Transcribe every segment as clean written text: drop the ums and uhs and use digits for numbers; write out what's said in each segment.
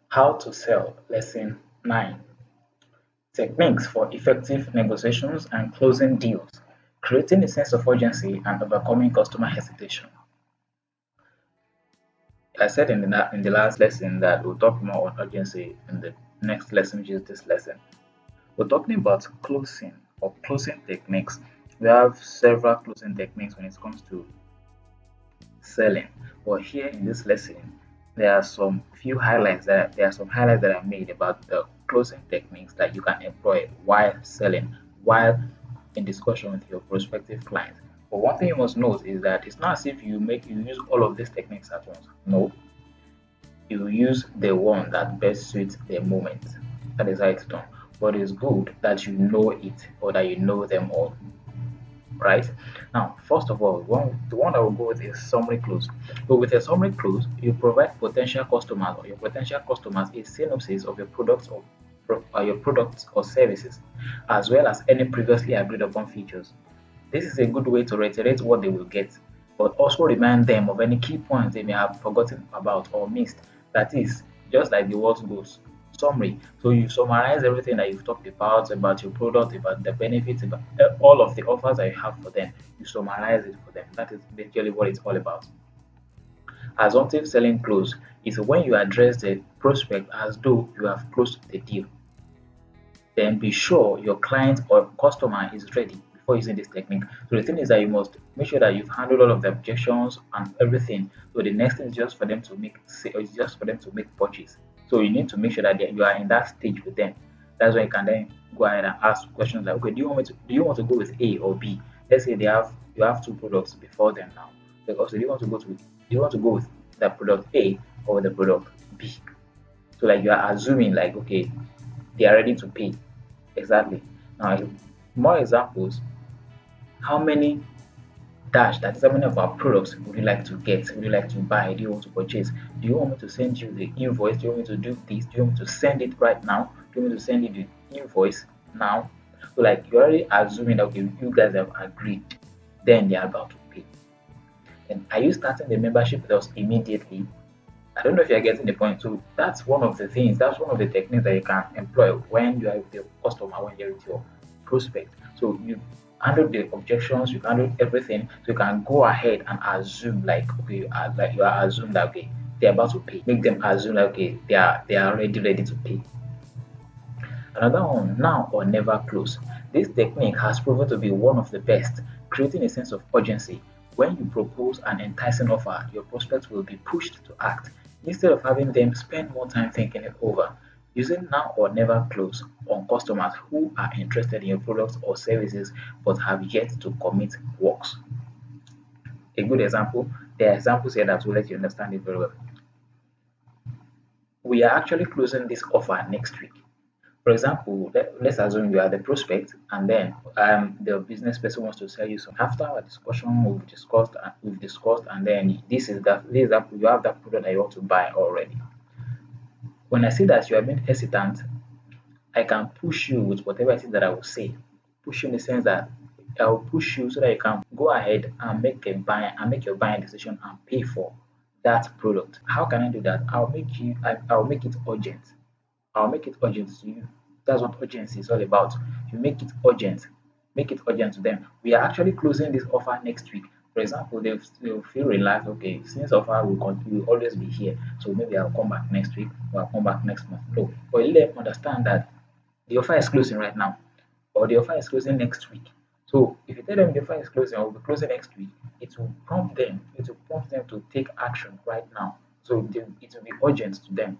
How to sell, lesson 9. Techniques for effective negotiations and closing deals, creating a sense of urgency and overcoming customer hesitation. I said in the last lesson that we'll talk more on urgency in the next lesson, which is this lesson. We're talking about closing or closing techniques. We have several closing techniques when it comes to selling. But here in this lesson, there are some highlights that I made about the closing techniques that you can employ while selling, while in discussion with your prospective client. But one thing you must note is that it's not as if you use all of these techniques at once. No, you use the one that best suits the moment. That is how it's done. But it's good that you know it or that you know them all, right? Now, first of all, the one I will go with is summary close. So with a summary close, you provide potential customers or your potential customers a synopsis of your products or services, as well as any previously agreed upon features. This is a good way to reiterate what they will get, but also remind them of any key points they may have forgotten about or missed. That is, just like the word goes, summary. So you summarize everything that you've talked about your product, about the benefits, about all of the offers that you have for them. You summarize it for them. That is basically what it's all about. Assumptive selling close is when you address the prospect as though you have closed the deal. Then be sure your client or customer is ready before using this technique. So the thing is that you must make sure that you've handled all of the objections and everything. So the next thing is just for them to it's just for them to make purchase. So you need to make sure that you are in that stage with them. That's why you can then go ahead and ask questions like, okay, do you want to go with A or B? Let's say you have two products before them now. Because do you want to go with the product A or the product B? So like you are assuming like okay, they are ready to pay. Exactly. Now, more examples. How many that is how many of our products would you like to get? Would you like to buy? Do you want to purchase? Do you want me to send you the invoice? Do you want me to do this? Do you want me to send it right now? Do you want me to send you the invoice now? So like you're already assuming that okay, you guys have agreed, then they're about to pay. And are you starting the membership with us immediately? I don't know if you're getting the point. So that's one of the things, that's one of the techniques that you can employ when you are with your customer, when you're with your prospect. So you handle the objections, you handle everything, so you can go ahead and assume like you are assumed that okay, they're about to pay. Make them assume that okay, they are already ready to pay. Another one, now or never close. This technique has proven to be one of the best, creating a sense of urgency. When you propose an enticing offer, your prospects will be pushed to act instead of having them spend more time thinking it over. Using now or never close on customers who are interested in your products or services but have yet to commit works. A good example, there are examples here that will let you understand it very well. We are actually closing this offer next week. For example, let's assume you are the prospect, and then the business person wants to sell you some. After our discussion, we've discussed, and then this is that you have that product that you want to buy already. When I see that you are being hesitant, I can push you with whatever it is that I will say. Push you in the sense that I will push you so that you can go ahead and make your buying decision and pay for that product. How can I do that? I'll make it urgent. I'll make it urgent to you. That's what urgency is all about. You make it urgent to them. We are actually closing this offer next week. For example, they'll feel relaxed. Okay, since offer will always be here, so maybe I'll come back next week or I'll come back next month. No, but let them understand that the offer is closing right now, or the offer is closing next week. So if you tell them the offer is closing or will be closing next week, it will prompt them to take action right now. So it will be urgent to them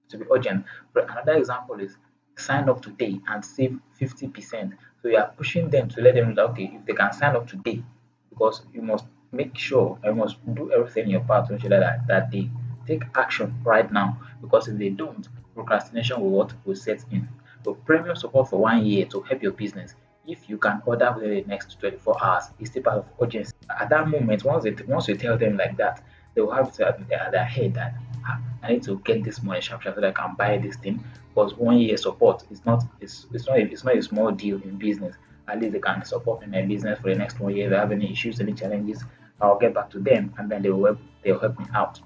to be urgent. But another example is sign up today and save 50%. So you are pushing them to let them know that okay, if they can sign up today, because you must make sure you must do everything in your part to ensure that they take action right now. Because if they don't, procrastination will set in. So premium support for 1 year to help your business. If you can order within the next 24 hours, it's still part of urgency. At that moment, once you tell them like that, they will have it at their head that "Ah, I need to get this money sharp sharp so that I can buy this thing because 1 year support is not it's not a small deal in business. At least they can support me in my business for the next 1 year. If I have any issues, any challenges, I'll get back to them and then they'll help me out.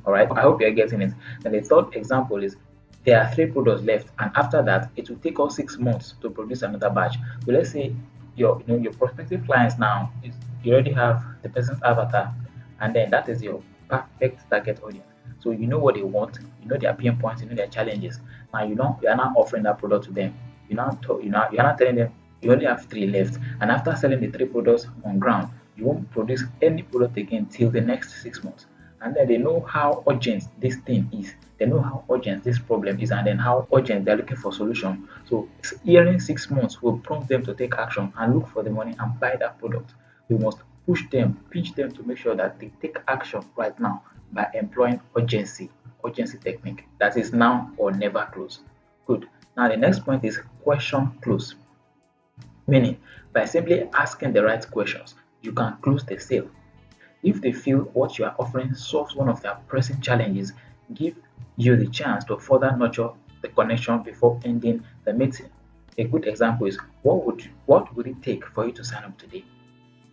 All right, I hope you're getting it. And the third example is there are three products left, and after that, it will take us 6 months to produce another batch. So let's say your prospective clients now is you already have the person's avatar, and then that is your perfect target audience. So you know what they want, you know their pain points, you know their challenges. Now you are now offering that product to them. You are not telling them you only have three left, and after selling the three products on ground, you won't produce any product again till the next 6 months. And then they know how urgent this thing is. They know how urgent this problem is, and then how urgent they're looking for solution. So hearing 6 months will prompt them to take action and look for the money and buy that product. We must push them, pinch them to make sure that they take action right now by employing urgency technique. That is now or never close. Good. Now the next point is question close. Meaning, by simply asking the right questions, you can close the sale. If they feel what you are offering solves one of their pressing challenges, give you the chance to further nurture the connection before ending the meeting. A good example is what would it take for you to sign up today?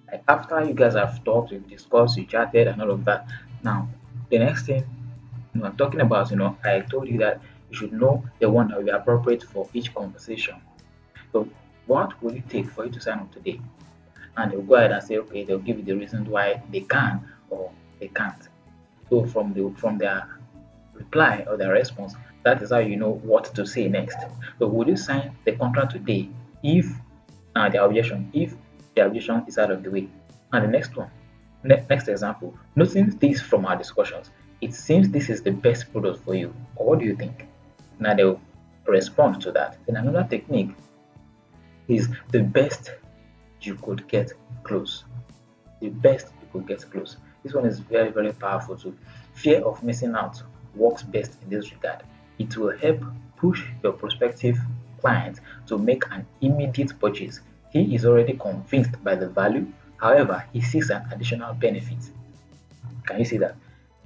Like after you guys have talked, you've discussed, you chatted and all of that. Now the next thing I'm talking about, I told you that you should know the one that will be appropriate for each conversation. So what will it take for you to sign up today? And they'll go ahead and say, okay, they'll give you the reasons why they can or they can't. So from their reply or their response, that is how you know what to say next. So would you sign the contract today if the objection is out of the way? And the next one, next example, noting this from our discussions, it seems this is the best product for you. Or what do you think? Now they'll respond to that. Then another technique is the best you could get close. The best you could get close. This one is very, very powerful too. Fear of missing out works best in this regard. It will help push your prospective client to make an immediate purchase. He is already convinced by the value, however, he seeks an additional benefit. Can you see that?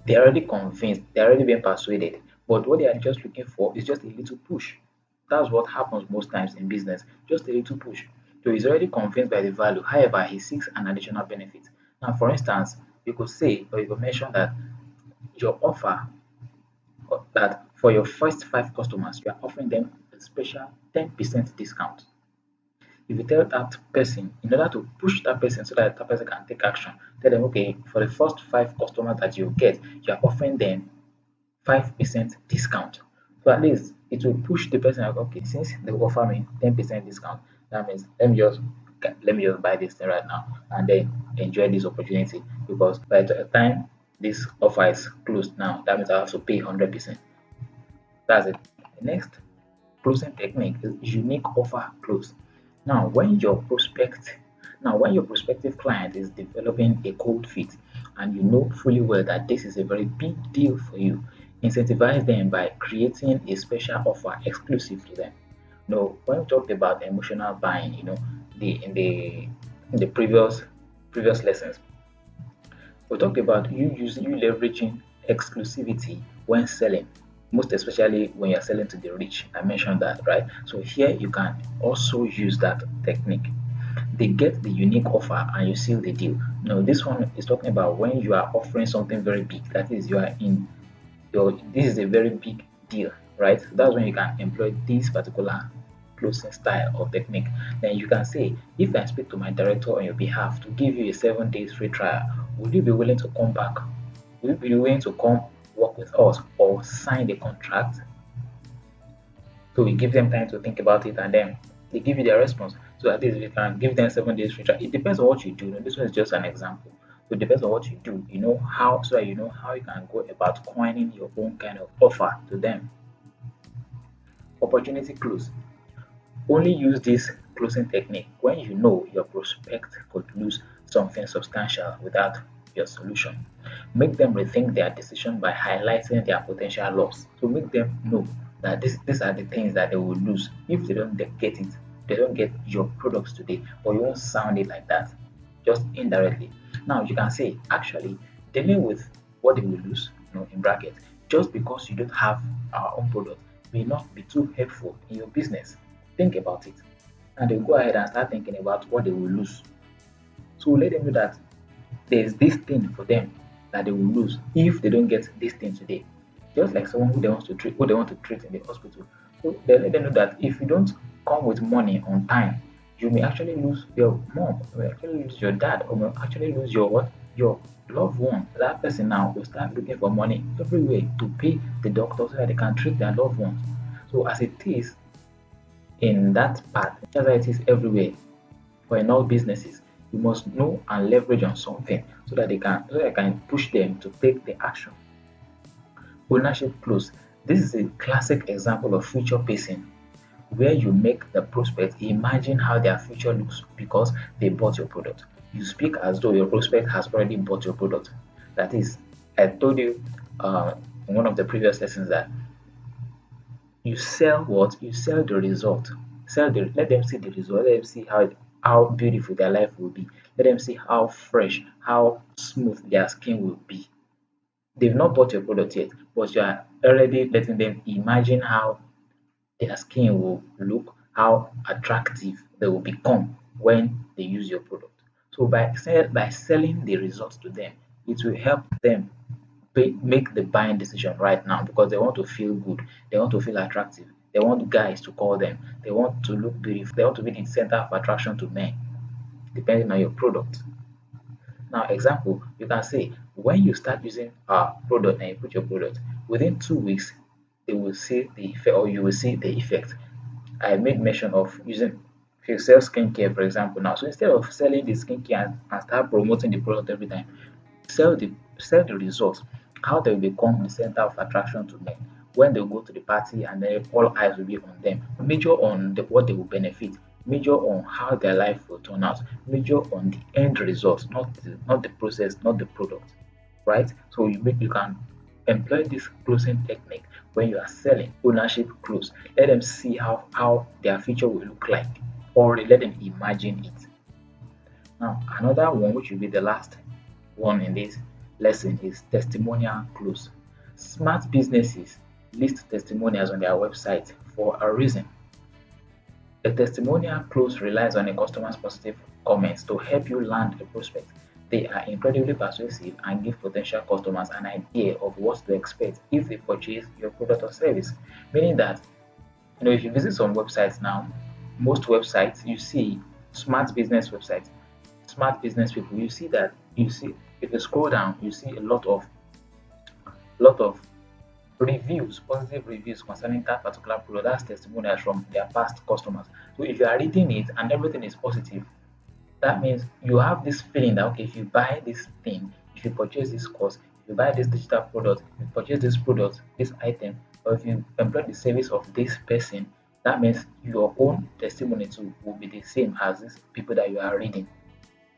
They're already convinced, they're already being persuaded, but what they are just looking for is just a little push. That's what happens most times in business, just a little push. So he's already convinced by the value, however, he seeks an additional benefit. Now, for instance, you could say or you could mention that your offer, that for your first five customers, you are offering them a special 10% discount. If you tell that person, in order to push that person so that that person can take action, tell them, okay, for the first five customers that you get, you are offering them 5% discount. So at least it will push the person like, okay, since they offer me 10% discount, that means let me just buy this thing right now and then enjoy this opportunity, because by the time this offer is closed now, that means I have to pay 100%. That's it. The next closing technique is unique offer close. Now, when your prospective client is developing a cold fit and you know fully well that this is a very big deal for you, incentivize them by creating a special offer exclusive to them. When we talked about emotional buying, in the previous lessons, we talked about you leveraging exclusivity when selling, most especially when you're selling to the rich. I mentioned that, right? So here you can also use that technique. They get the unique offer and you seal the deal. Now, this one is talking about when you are offering something very big. That is, you are in this is a very big deal, right? So that's when you can employ this particular closing style or technique. Then you can say, if I speak to my director on your behalf to give you a 7 days free trial, would you be willing to come back? Would you be willing to come work with us or sign the contract? So we give them time to think about it and then they give you their response. So at least we can give them 7 days free trial. It depends on what you do. This one is just an example. So it depends on what you do. You know how so that you know how you can go about coining your own kind of offer to them. Opportunity close. Only use this closing technique when you know your prospect could lose something substantial without your solution. Make them rethink their decision by highlighting their potential loss. So make them know that these are the things that they will lose if they don't get it. They don't get your products today, but you won't sound it like that, just indirectly. Now you can say, actually, dealing with what they will lose, in brackets, just because you don't have our own product may not be too helpful in your business. Think about it. And they'll go ahead and start thinking about what they will lose. So let them know that there's this thing for them that they will lose if they don't get this thing today. Just like someone who they want to treat in the hospital. So they let them know that if you don't come with money on time, you may actually lose your mom, you may actually lose your dad, or may actually lose your what? Your loved one. That person now will start looking for money everywhere to pay the doctors so that they can treat their loved ones. So as it is in that part, just as it is everywhere, for in all businesses, you must know and leverage on something so that can push them to take the action. Ownership clause. This is a classic example of future pacing where you make the prospect imagine how their future looks because they bought your product. You speak as though your prospect has already bought your product. That is, I told you in one of the previous lessons that you sell what? You sell the result. Let them see the result. Let them see how beautiful their life will be. Let them see how fresh, how smooth their skin will be. They've not bought your product yet, but you are already letting them imagine how their skin will look, how attractive they will become when they use your product. So by selling the results to them, it will help them make the buying decision right now because they want to feel good, they want to feel attractive, they want guys to call them, they want to look beautiful, they want to be the center of attraction to men, depending on your product. Now, example, you can say when you start using our product and you put your product, within 2 weeks, they will see the effect or you will see the effect. I made mention of using if you sell skincare, for example, now. So instead of selling the skincare and start promoting the product every time, sell the results, how they will become the center of attraction to men. When they go to the party and then all eyes will be on them. Major on what they will benefit, major on how their life will turn out, major on the end result, not the process, not the product. Right? So you can employ this closing technique when you are selling ownership close. Let them see how their future will look like, or let them imagine it. Now, another one, which will be the last one in this lesson, is testimonial close. Smart businesses list testimonials on their website for a reason. A testimonial close relies on a customer's positive comments to help you land a prospect. They are incredibly persuasive and give potential customers an idea of what to expect if they purchase your product or service. Meaning that, if you visit some websites now, most websites you see smart business websites, smart business people, you see if you scroll down, you see a lot of reviews, positive reviews concerning that particular product. That's testimonials from their past customers. So if you are reading it and everything is positive, that means you have this feeling that okay, if you buy this thing, if you purchase this course, if you buy this digital product, if you purchase this product, this item, or if you employ the service of this person, that means your own testimony too will be the same as these people that you are reading.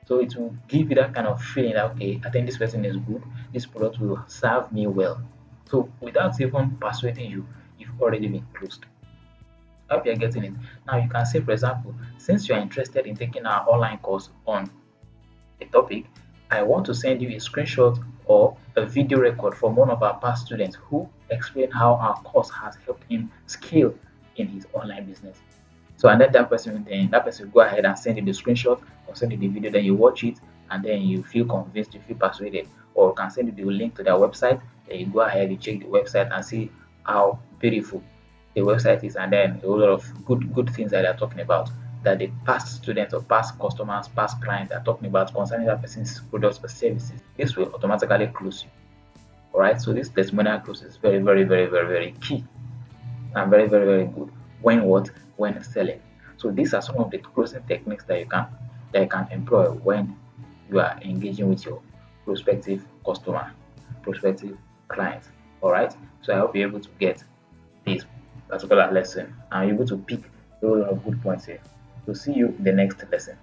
So it will give you that kind of feeling that okay, I think this person is good, this product will serve me well. So without even persuading you, you've already been closed. I hope you're getting it. Now you can say, for example, since you're interested in taking our online course on a topic, I want to send you a screenshot or a video record from one of our past students who explained how our course has helped him scale in his online business. So and then that person will go ahead and send you the screenshot or send you the video, then you watch it and then you feel convinced, you feel persuaded, or can send you the link to their website, then you go ahead, you check the website and see how beautiful the website is, and then a whole lot of good things that they're talking about that the past students or past customers, past clients are talking about concerning that person's products or services. This will automatically close you. All right. So this testimonial close is very, very, very, very, very key and very, very, very good when selling. So these are some of the closing techniques that you can employ when you are engaging with your prospective customer, prospective client. All right. So I hope you're able to get this particular lesson and you're able to pick a lot of good points here. So see you in the next lesson.